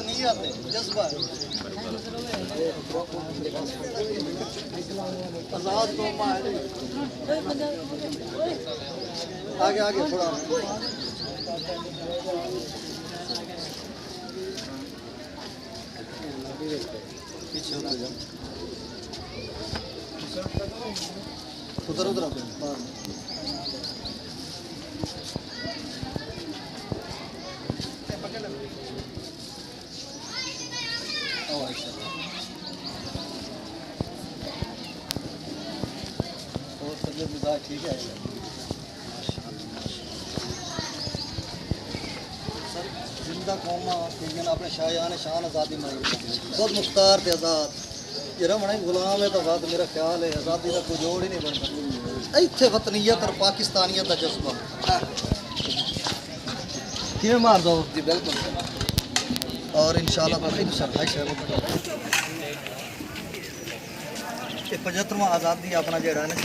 नहीं आते जज्बा आजाद को आगे आगे थोड़ा पीछे होते जाओ उधर उधर ठीक है सर जिंदा कौमा अपने शायान शान आज़ादी मांगी खुद मुख्तार थे आज़ाद ये रमणे गुलाम है तो बात मेरा ख्याल है आज़ादी का कोई जोड़ ही नहीं बनता इतने वतनीयत और पाकिस्तानियत का जज्बा किमें मार दो जी बिल्कुल और इंशाल्लाह 75वां आज़ादी अपना जो है ना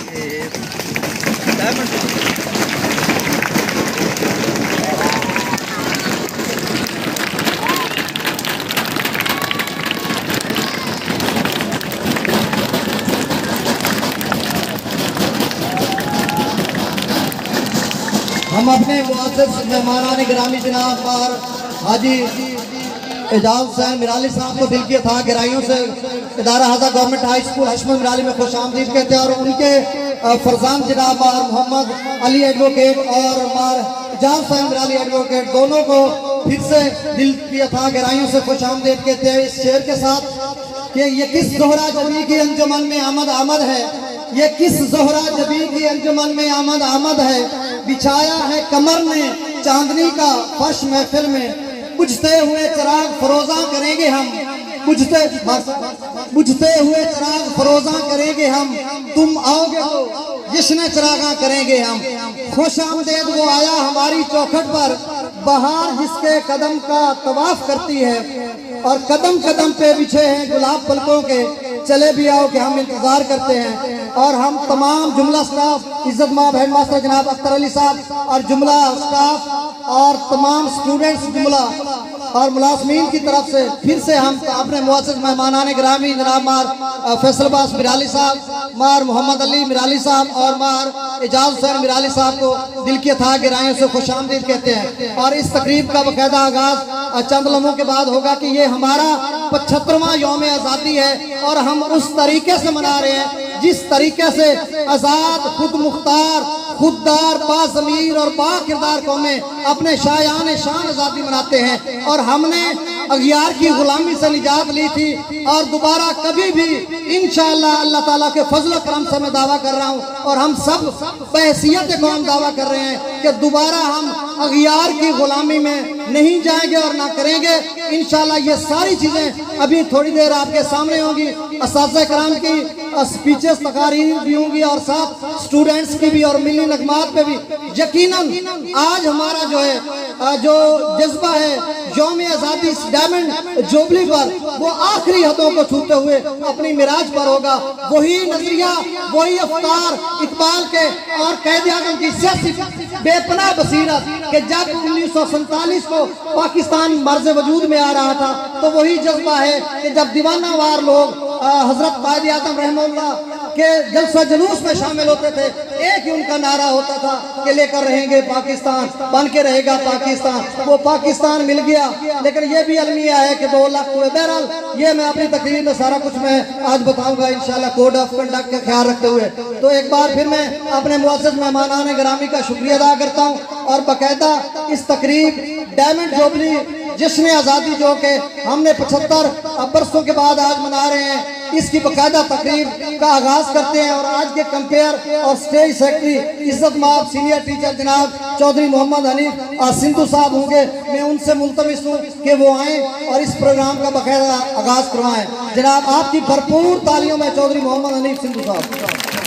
हम अपने मुआज़्ज़ज़ मेहमानान गिरामी जनाब पर हाजी एजाज हुसैन मिराली साहब को दिल की अथाह गहराइयों से इदारा हाजा गवर्नमेंट हाई स्कूल हशमत मिराली में खुश आमदीद कहते हैं और उनके फरजान जनाब मार मोहम्मद अली एडवोकेट और मार एजाज हुसैन मिराली एडवोकेट दोनों को फिर से दिल की अथाह गहराइयों से खुश आमदीद कहते हैं इस शेर के साथ कि ये किस ज़ोहरा जबी की अंजुमन में आमद आमद है, ये किस ज़ोहरा जबी की अंजुमन में आमद आमद है, बिछाया है कमर ने चांदनी का फर्श महफिल में, बुझते हुए चिराग फरोजा करेंगे हम, बुझते हुए चिराग फरोजा करेंगे हम, तुम आओगे तो जिसने चिरागा करेंगे हम, खुश आमदेद वो आया हमारी चौखट पर, बहार जिसके कदम का तवाफ करती है और कदम कदम पे बिछे हैं गुलाब पलकों के, चले भी आओ कि हम इंतजार करते हैं। और हम तमाम जुमला स्टाफ इज्जत माब हेड मास्टर जनाब अख्तर अली साहब और जुमला स्टाफ और तमाम स्टूडेंट्स जुमला और मुलाजमीन की तरफ से फिर से हम अपने मुआज़्ज़ज़ मेहमानान गिरामी जनाब मार फैसल अब्बास मिराली साहब, मार मोहम्मद अली मिराली साहब और मार एजाज हुसैन मिराली साहब को दिल की अथाह गहराइयों से खुशामदीद कहते हैं। और इस तकरीब का बाकायदा आगाज चंद लम्हों के बाद होगा कि ये हमारा 75वां यौम आज़ादी है और हम उस तरीके से मना रहे हैं जिस तरीके से आज़ाद खुद मुख्तार खुददार बाज़मीर और बाकिरदार कौमें अपने शायान शान आज़ादी मनाते हैं। और हमने अगियार की गुलामी से निजात ली थी और दोबारा कभी भी इंशाअल्लाह अल्लाह ताला के फजल करम से मैं दावा कर रहा हूँ और हम सब बहैसियत कौम दावा कर रहे हैं कि दोबारा हम अगियार की गुलामी में नहीं जाएंगे और ना करेंगे इंशाअल्लाह। ये सारी चीज़ें अभी थोड़ी देर आपके सामने होंगी, असातिज़ा कराम की स्पीचेस तकारीर भी होंगी और साथ स्टूडेंट्स की भी और मिली नगमात पे भी। यकीनन आज हमारा जो है जो जज्बा है यौम आज़ादी डायमंड जुबली पर वो आखिरी हदों को छूते हुए अपनी मिराज पर होगा। वही नजरिया वही अफ्तार इकबाल के और कैद आज़म की सियासी बेपनाह बसीरत कि जब 1947 को पाकिस्तान मर्ज वजूद में आ रहा था तो वही जज्बा है कि जब दीवाना वार लोग हजरत कैद आज़म रहमतुल्लाह के जलसा जुलूस में शामिल होते थे, एक ही उनका नारा होता था कि लेकर रहेंगे पाकिस्तान, बन के रहेगा पाकिस्तान। वो पाकिस्तान मिल गया लेकिन ये भी अलमिया है कि 2 लाख हुए। बहरहाल ये मैं अपनी तकरीर में सारा कुछ मैं आज बताऊंगा इंशाल्लाह कोड ऑफ कंडक्ट का ख्याल रखते हुए। तो एक बार फिर मैं अपने मुआज़्ज़ज़ मेहमानान गिरामी का शुक्रिया अदा करता हूँ और बाकायदा इस तकरीब डायमंड जुबली जिसने आज़ादी जो कि हमने 75 बरसों के बाद आज मना रहे हैं इसकी बाकायदा तकरीर का आगाज करते हैं। और आज के कंपेयर और स्टेज सेक्रेटरी इज्जत माब सीनियर टीचर जनाब चौधरी मोहम्मद हनीफ सिंधु साहब होंगे। मैं उनसे मुल्तमिस हूँ कि वो आए और इस प्रोग्राम का बाकायदा आगाज करवाएं। जनाब आपकी भरपूर तालियों में चौधरी मोहम्मद हनीफ सिंधु साहब।